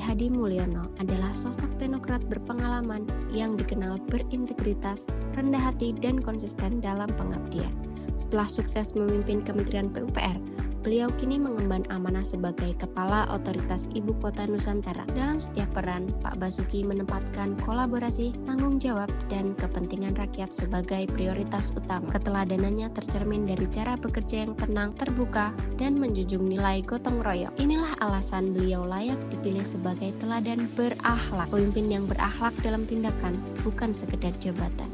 Hadi Mulyono adalah sosok teknokrat berpengalaman yang dikenal berintegritas, rendah hati, dan konsisten dalam pengabdian. Setelah sukses memimpin Kementerian PUPR, beliau kini mengemban amanah sebagai Kepala Otoritas Ibu Kota Nusantara. Dalam setiap peran, Pak Basuki menempatkan kolaborasi, tanggung jawab, dan kepentingan rakyat sebagai prioritas utama. Keteladanannya tercermin dari cara bekerja yang tenang, terbuka, dan menjunjung nilai gotong royong. Inilah alasan beliau layak dipilih sebagai teladan berakhlak. Pemimpin yang berakhlak dalam tindakan, bukan sekedar jabatan.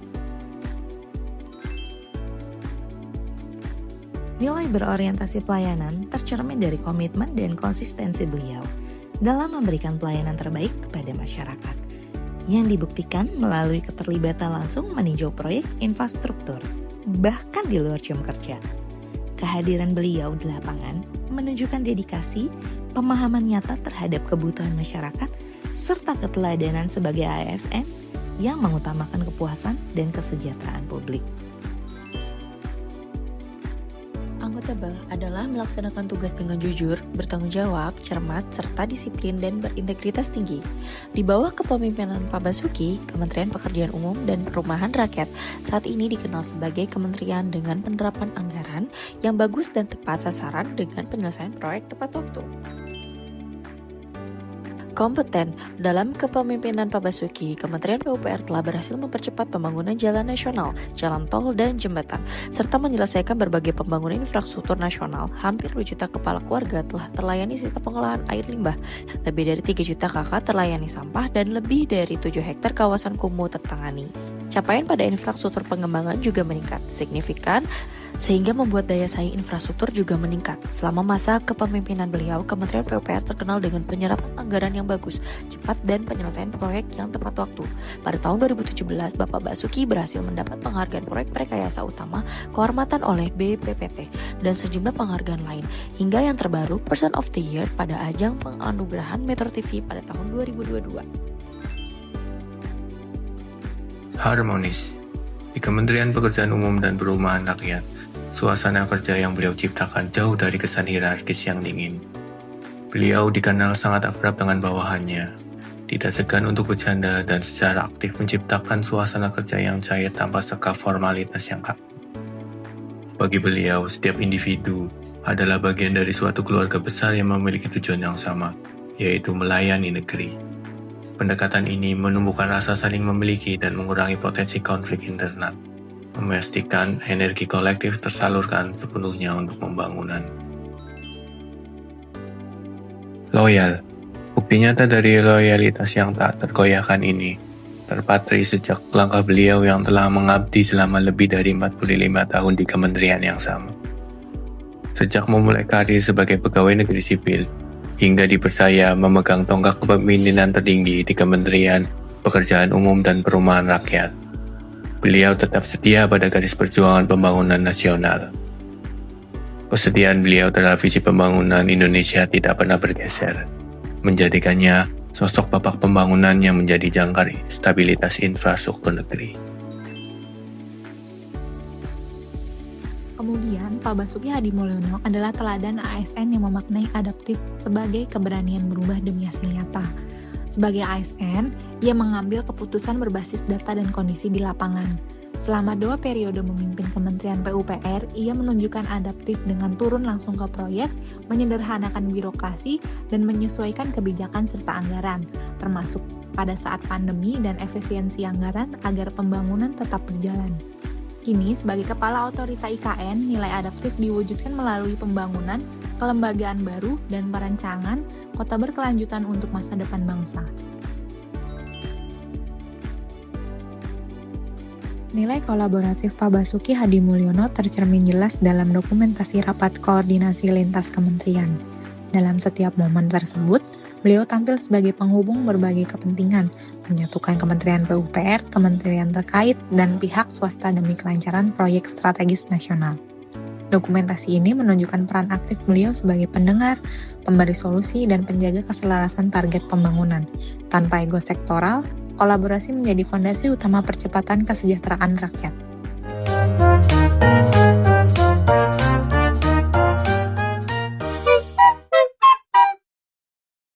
Nilai berorientasi pelayanan tercermin dari komitmen dan konsistensi beliau dalam memberikan pelayanan terbaik kepada masyarakat, yang dibuktikan melalui keterlibatan langsung meninjau proyek infrastruktur, bahkan di luar jam kerja. Kehadiran beliau di lapangan menunjukkan dedikasi, pemahaman nyata terhadap kebutuhan masyarakat, serta keteladanan sebagai ASN yang mengutamakan kepuasan dan kesejahteraan publik. Accountable adalah melaksanakan tugas dengan jujur, bertanggung jawab, cermat, serta disiplin dan berintegritas tinggi. Di bawah kepemimpinan Pak Basuki, Kementerian Pekerjaan Umum dan Perumahan Rakyat saat ini dikenal sebagai kementerian dengan penerapan anggaran yang bagus dan tepat sasaran dengan penyelesaian proyek tepat waktu. Kompeten. Dalam kepemimpinan Pak Basuki, Kementerian PUPR telah berhasil mempercepat pembangunan jalan nasional, jalan tol, dan jembatan, serta menyelesaikan berbagai pembangunan infrastruktur nasional. Hampir 2 juta kepala keluarga telah terlayani sistem pengolahan air limbah, lebih dari 3 juta KK terlayani sampah, dan lebih dari 7 hektar kawasan kumuh tertangani. Capaian pada infrastruktur pengembangan juga meningkat signifikan, sehingga membuat daya saing infrastruktur juga meningkat. Selama masa kepemimpinan beliau, Kementerian PUPR terkenal dengan penyerapan anggaran yang bagus, cepat, dan penyelesaian proyek yang tepat waktu. Pada tahun 2017, Bapak Basuki berhasil mendapat penghargaan proyek rekayasa utama kehormatan oleh BPPT dan sejumlah penghargaan lain, hingga yang terbaru Person of the Year pada ajang penganugerahan Metro TV pada tahun 2022. Harmonis. Di Kementerian Pekerjaan Umum dan Perumahan Rakyat, suasana kerja yang beliau ciptakan jauh dari kesan hierarkis yang dingin. Beliau dikenal sangat akrab dengan bawahannya, tidak segan untuk bercanda dan secara aktif menciptakan suasana kerja yang cair tanpa sekaf formalitas yang kaku. Bagi beliau, setiap individu adalah bagian dari suatu keluarga besar yang memiliki tujuan yang sama, yaitu melayani negeri. Pendekatan ini menumbuhkan rasa saling memiliki dan mengurangi potensi konflik internal, memastikan energi kolektif tersalurkan sepenuhnya untuk pembangunan. Loyal. Bukti nyata dari loyalitas yang tak tergoyahkan ini terpatri sejak langkah beliau yang telah mengabdi selama lebih dari 45 tahun di kementerian yang sama. Sejak memulai karir sebagai pegawai negeri sipil, hingga dipercaya memegang tongkat kepemimpinan tertinggi di Kementerian Pekerjaan Umum dan Perumahan Rakyat, beliau tetap setia pada garis perjuangan pembangunan nasional. Kesetiaan beliau terhadap visi pembangunan Indonesia tidak pernah bergeser, menjadikannya sosok bapak pembangunan yang menjadi jangkar stabilitas infrastruktur negeri. Kemudian, Pak Basuki Hadi Mulyono adalah teladan ASN yang memaknai adaptif sebagai keberanian berubah demi hasil nyata. Sebagai ASN, ia mengambil keputusan berbasis data dan kondisi di lapangan. Selama 2 periode memimpin Kementerian PUPR, ia menunjukkan adaptif dengan turun langsung ke proyek, menyederhanakan birokrasi, dan menyesuaikan kebijakan serta anggaran, termasuk pada saat pandemi dan efisiensi anggaran agar pembangunan tetap berjalan. Kini, sebagai Kepala Otorita IKN, nilai adaptif diwujudkan melalui pembangunan, kelembagaan baru, dan perencanaan kota berkelanjutan untuk masa depan bangsa. Nilai kolaboratif Pak Basuki Hadi Mulyono tercermin jelas dalam dokumentasi rapat koordinasi lintas kementerian. Dalam setiap momen tersebut, beliau tampil sebagai penghubung berbagai kepentingan, menyatukan Kementerian PUPR, kementerian terkait, dan pihak swasta demi kelancaran proyek strategis nasional. Dokumentasi ini menunjukkan peran aktif beliau sebagai pendengar, pemberi solusi, dan penjaga keselarasan target pembangunan. Tanpa ego sektoral, kolaborasi menjadi fondasi utama percepatan kesejahteraan rakyat.